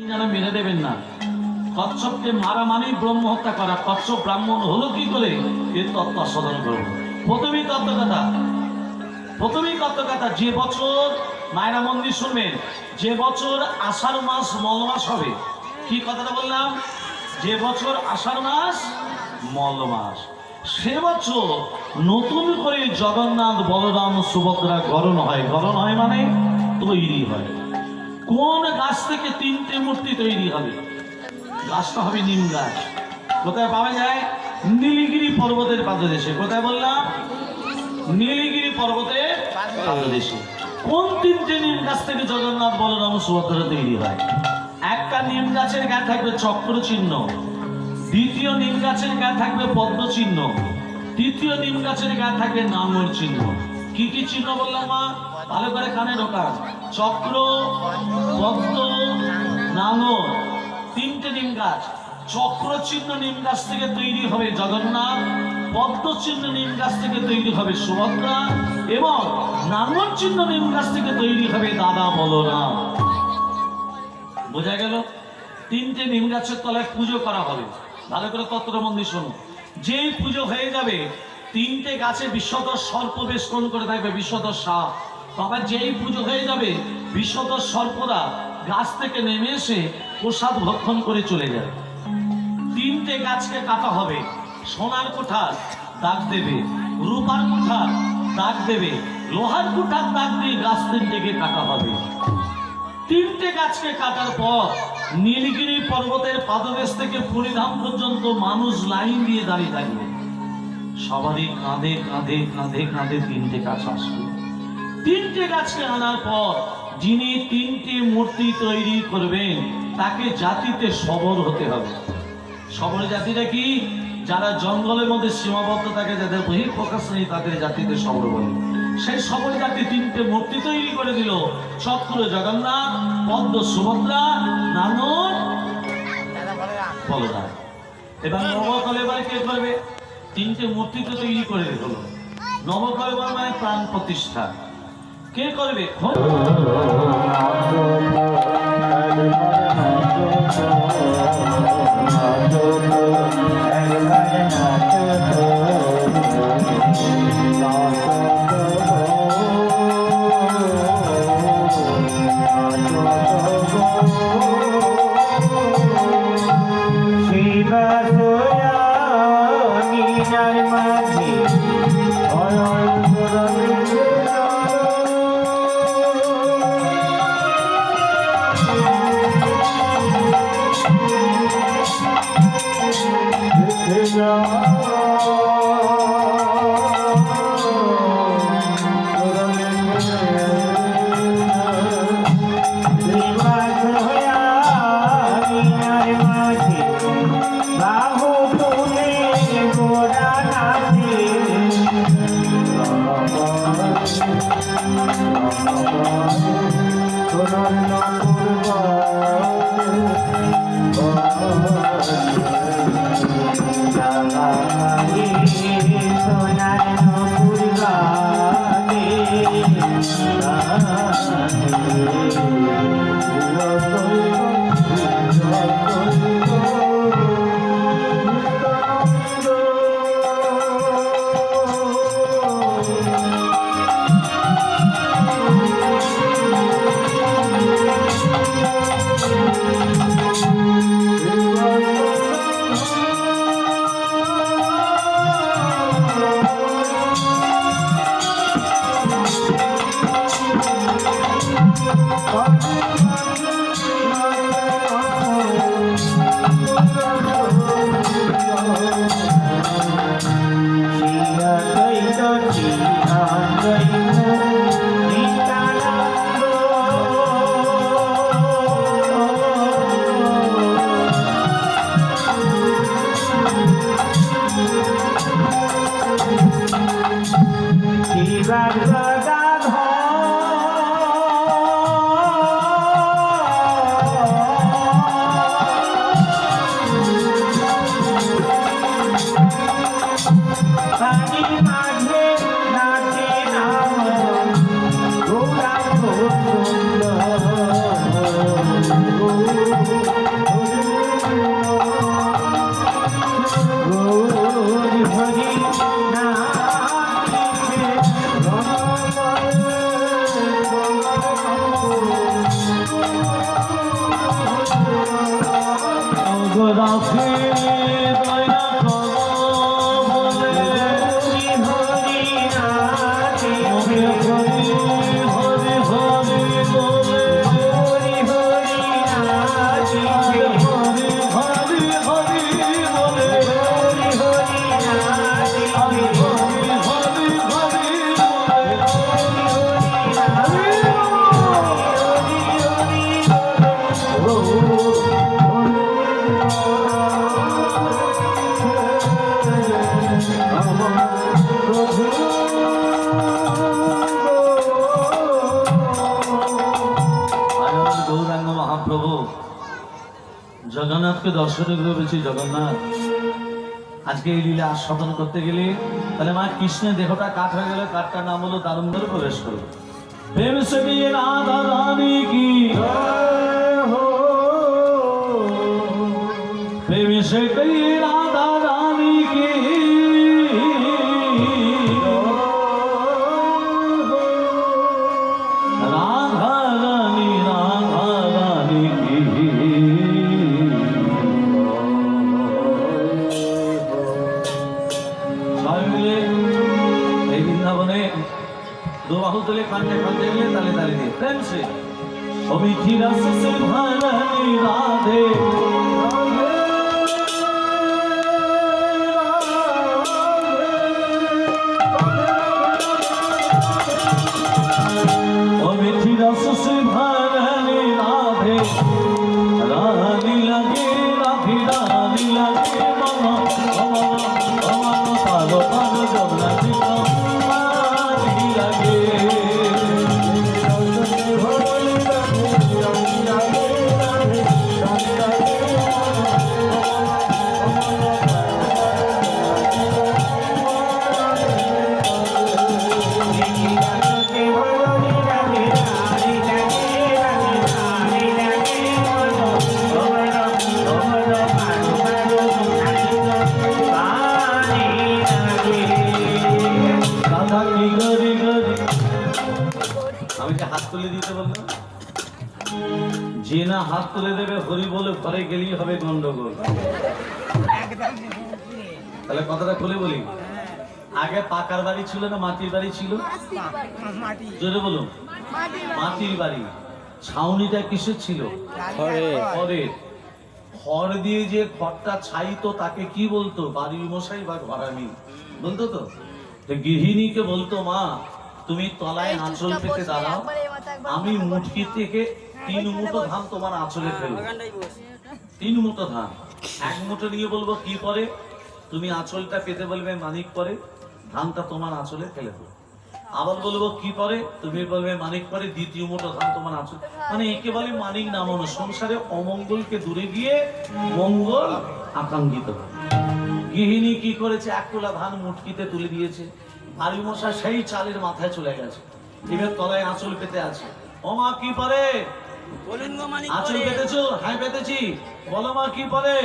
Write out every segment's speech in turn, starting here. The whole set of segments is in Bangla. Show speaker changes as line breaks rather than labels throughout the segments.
যেন মেরে দেবেন না। কচ্ছপকে মারা মানেই ব্রহ্ম হত্যা করা। কচ্ছপ ব্রাহ্মণ হলো কি করে, এর তত্ত্ব আস্বাদন করবো। প্রথমেই তত্ত্বকথা, যে বছর মায়েরা মন্দির শুনবেন, যে বছর আষাঢ় মাস মল মাস হবে, কি কথাটা বললাম, যে বছর আষাঢ় মাস মল মাস, সে বছর নতুন করে জগন্নাথ বলরাম সুভদ্রা গরণ হয় মানে তৈরি হয়। কোন গাছ থেকে 3টে মূর্তি তৈরি হবে? গাছটা হবে নিম গাছ। কোথায় পাওয়া যায়? নীলগিরি পর্বতের পাদদেশে। কোথায় বললাম? নীলগিরি পর্বতের পাদদেশে। কোন 3টে নিম গাছ থেকে জগন্নাথ বলরাম সুভদ্রা তৈরি হয়? একটা নিম গাছের গায়ে থাকবে চক্র চিহ্ন, দ্বিতীয় নিম গাছের গায়ে থাকবে পদ্ম চিহ্ন, তৃতীয় নিম গাছের গায়ে থাকবে নাঙল চিহ্ন। কি কি চিহ্ন বললাম মা? ভালো করে কানে ঢোকান। চক্র, পদ্ম, নাঙল, 3টে নিম গাছ। চক্র চিহ্ন নিম গাছ থেকে তৈরি হবে জগন্নাথ, পদ্ম চিহ্ন নিম গাছ থেকে তৈরি হবে সুভদ্রা, এবং নাঙল চিহ্ন নিম গাছ থেকে তৈরি হবে দাদা বলরাম। বোঝা গেল? 3টে নিম গাছের তলায় পুজো করা হবে। ভালো করে তত্ত্ব মন্দির শোনো। যেই পুজো হয়ে যাবে, 3টে গাছে বিষধর সর্প বেষ্টন করে থাকবে, বিষধর সাপ। তবে যেই পুজো হয়ে যাবে, বিষধর সর্পরা গাছ থেকে নেমে এসে প্রসাদ ভক্ষণ করে চলে যায়। 3টে গাছকে কাটা হবে। সোনার কোঠার দাগ দেবে, রূপার কোঠার দাগ দেবে, লোহার কোঠার দাগ দিয়ে গাছ 3টেকে কাটা হবে। 3টে গাছকে কাটার পর নীলগিরি পর্বতের পাদদেশ থেকে পুরীধাম পর্যন্ত মানুষ লাইন দিয়ে দাঁড়িয়ে থাকবে। সবারই কাঁধে 3টে গাছ আসবে। 3টে গাছকে আনার পর যিনি 3টে মূর্তি তৈরি করবেন, তাকে জাতিতে সবর হতে হবে। সবর জাতিটা কি? যারা জঙ্গলের মধ্যে সীমাবদ্ধ থাকে, যাদের বহিঃপ্রকাশ নেই, তাদের জাতিতে সবর বলে। সেই সবর জাতি 3টে মূর্তি তৈরি করে দিল। চক্র জগন্নাথ, পদ্ম সুভদ্রা, নাঙল বলরাম। এবার নবকলেবর কে করবে? 3টে মূর্তি তো তৈরি করে দিল। নবকলেবর মানে প্রাণ প্রতিষ্ঠা। কে করবে? রাখি দয়া করো বলে হরি হরি হরি হরি হরি হরি বলে হরি হরি হরি হরি হরি হরি বলে হরি হরি হরি হরি হরি হরি গৌরাঙ্গ মহাপ্রভু জগন্নাথকে দর্শনে করেছি। জগন্নাথ আজকে এই লীলা আস্বাদন করতে গেলে তাহলে মা কৃষ্ণের দেহটা কাঠ হয়ে গেল, কাঠটার নাম হলো দারুণদের প্রবেশ করো। প্রেম সে রাধা রানী কি প্রেম সে রাধা রানী কি রাধা রানী কি সবাই মিলে এই বৃন্দাবনে दो बाहु तुले कांटे कांटे गए ताले ताले दे प्रेम से ओ मीठी रस से भरनी राधे ओ मीठी रस से भरनी राधे रानी लगे राधी रानी लगे मनो मनो मनो तारो तारो जमुना जी যে না হাত তুলে দেবে হরি বলে ঘরে গেলেই হবে গন্ডগোল। তাহলে কথাটা খুলে বলি, আগে পাকার বাড়ি ছিল না মাটির বাড়ি ছিল? জোরে বলুন। মাটির বাড়ি। ছাউনিটা কিসের ছিল? খড়ের। খড় দিয়ে যে খড়টা ছাইতো তাকে কি বলতো? বাড়ির মশাই বা ঘরামি বলতো। তো গৃহিণীকে বলতো, মা তুমি তলায় আঁচল পেতে দাঁড়াও, আমি মুটকি থেকে 3 মুঠো ধান তোমার আঁচলে ফেলবো। 3 মুঠো ধান, 1 মুঠো নিয়ে বলবো কি করে, তুমি আঁচলটা পেতে বলবে মানিক করে, ধানটা তোমার আঁচলে ফেলে দেবো। আবার বলবো কি করে, তুমি বলবে মানিক করে, 2য় মুঠো ধান তোমার আঁচল। মানে একে বলে মানিক নামানো। সংসারে অমঙ্গলকে দূরে গিয়ে মঙ্গল আকাঙ্ক্ষিত হয়। গৃহিণী কি করেছে, 1 তোলা ধান মুটকিতে তুলে দিয়েছে। বাড়ি মশা সেই চালের মাথায় চলে গেছে, এবার তলায় আঁচল পেতে আছে। ও মা কি পরে? আঁচল পেতেছো? হ্যাঁ পেতেছি। বলো মা কি পরে?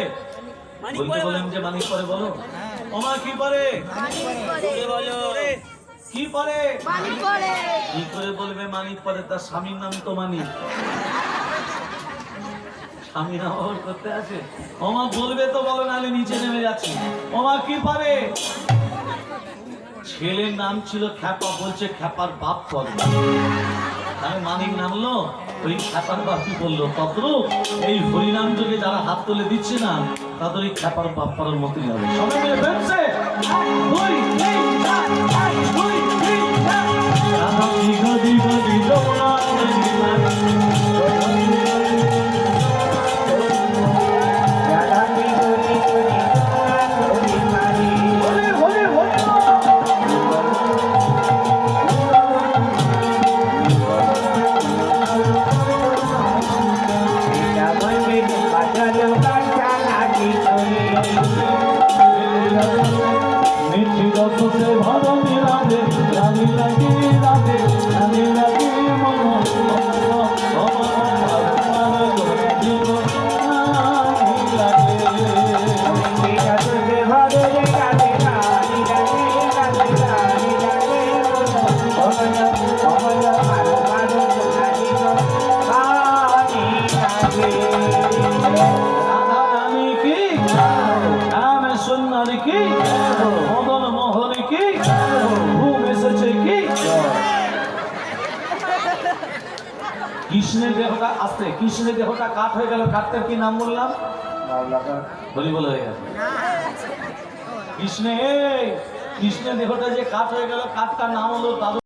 বলতে বলেন যে মানিক পরে, বলো ও মা কি পরে? কি পরে? কি করে বলবে মানিক পরে? তার স্বামীর নাম তো মানিক। স্বামী নাম করতে আছে। ও মা বলবে তো বলো, নাহলে নিচে নেমে যাচ্ছি। ও মা কি পরে? ছেলের নাম ছিল খ্যাপা, বলছে খ্যাপার বাপ পরে। আমি মানিক নামলো, ওই খ্যাপার বাপই বললো। তদ্রূপ এই হরিনাম যোগে যারা হাত তুলে দিচ্ছে না, তাদের ওই খ্যাপার বাপ পরার মতই হবে। সবাই মিলে ফেলছে 1 2 3 4 1 2 3 4 রাধা দিগা দিগা দিগা রাধা মোহন কি, মদন মোহন কি, ঘুম এসেছে কি। কৃষ্ণের দেহটা আসতে, কৃষ্ণের দেহটা কাঠ হয়ে গেল, কাঠটার কি নাম বললাম? হরি বল হয়ে গেল। কৃষ্ণের দেহটা যে কাঠ হয়ে গেল, কাঠটার নাম হলো দাদু।